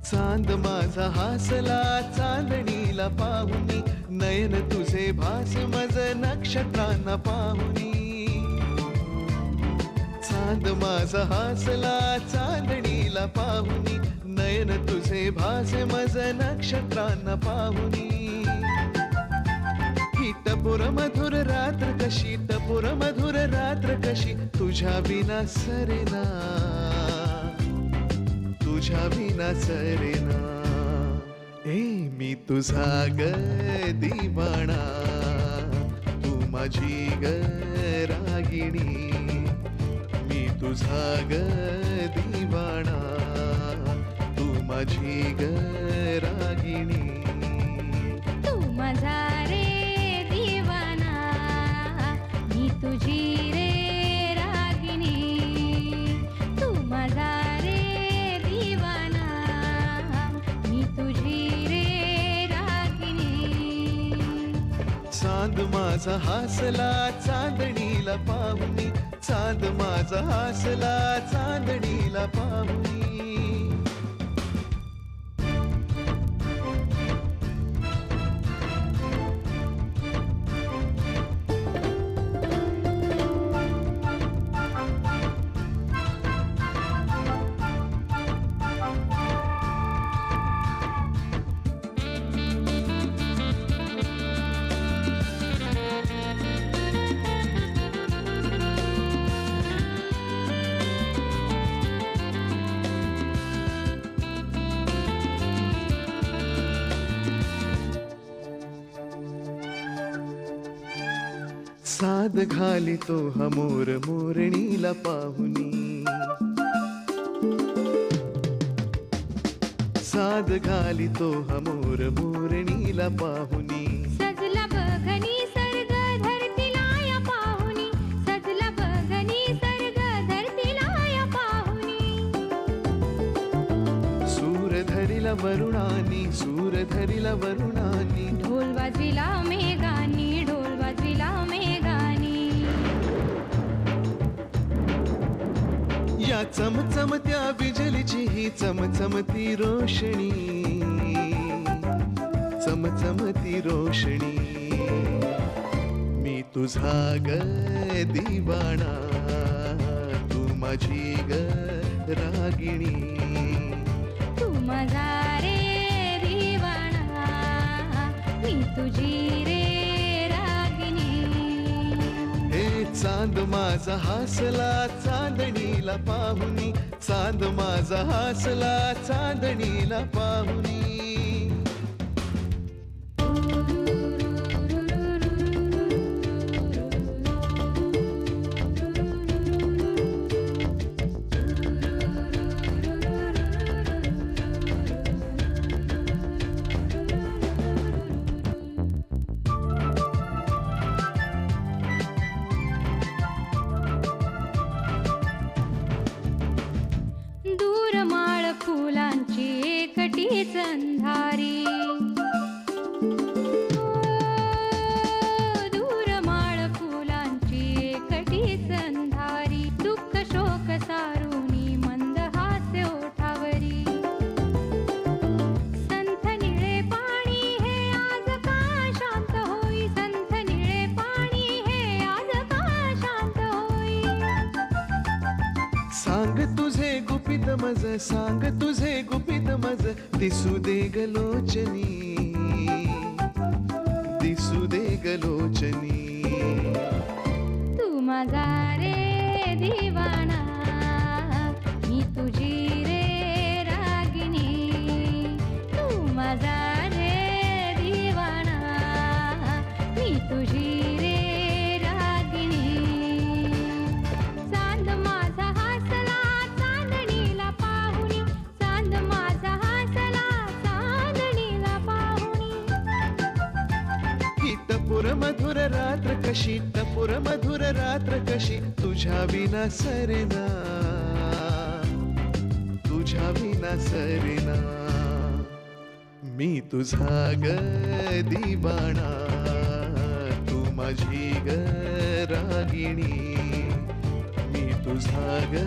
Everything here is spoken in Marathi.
चांद माझा हासला चांदणीला पाहुनी, नयन तुझे भास मज नक्षत्रांना पाहुनी. चांद माझा हासला चांदणीला पाहुनी, नयन तुझे भास मज नक्षत्रांना पाहुनी. ही टपोर मधुर रात्र कशी, टपोर मधुर रात्र कशी, तुझ्या विना सरेना, तुझ्या विना सरेना. ए मी तुझा ग दिवाणा, तू माझी ग रागिणी. मी तुझा ग दिवाणा, तू माझी ग रागिणी. तू माझा रे दिवाना, मी तुझी रे रागिणी. तू माझा रे दिवाना, मी तुझी रे रागिणी. चांद माझा हासला चांदणीला पाहुनी, चांद माझा हासला चांदणीला पाहुनी. साद घालितो हा मोर मोरणीला पाहुनी, साद घालितो हा मोर मोरणीला पाहुनी. सजला बघनी सर्ग धरतीला या पाहुनी, सजला बघनी सर्ग धरतीला या पाहुनी. सूर धरिला वरुणानी, सूर धरिला वरुणानी. ढोल वाजविला मेघानी, ढोल वाजविला मेघानी. या चमचमत्या बिजलीची ही चमचमती रोषणी, चमचमती रोषणी. मी तुझा ग दिवाणा, तू माझी ग रागिणी. तू माझा रे दिवाणा, मी तुझी रे रागिणी. हे चांद माझा हासला चांदणीला पाहुनी, चांद माझा हासला चांदणीला पाहुनी. दूर माळ फुलांची एकटीच अंधारी. दूर माळ फुलांची एकटीच अंधारी. दुःख शोक सारुनी मंद हास्य ओठावरी. संथ निळे पाणी हे आज का शांत होई, संथ निळे पाणी हे आज का शांत होई. सांग तुझे गुपित मज, सांग तुझे गुपित मज. दिसू दे गलोचनी, दिसू दे गलोचनी. तू माझा रे दिवाणा, तुझी रे रागिणी, तू माझा रे दिवाणा, मी तुझी रे रागिणी. चांद माझा हसला चांदणीला पाहुणी, चांद माझा हसला चांदणीला पाहुणी. ही टपुर मधुर रात्र कशी, टपुर मधुर रात्र कशी, तुझ्या विना सरेना, तुझ्या विना सरेना. मी तुझा ग दिवाणा, तू माझी ग रागिणी, मी तुझा ग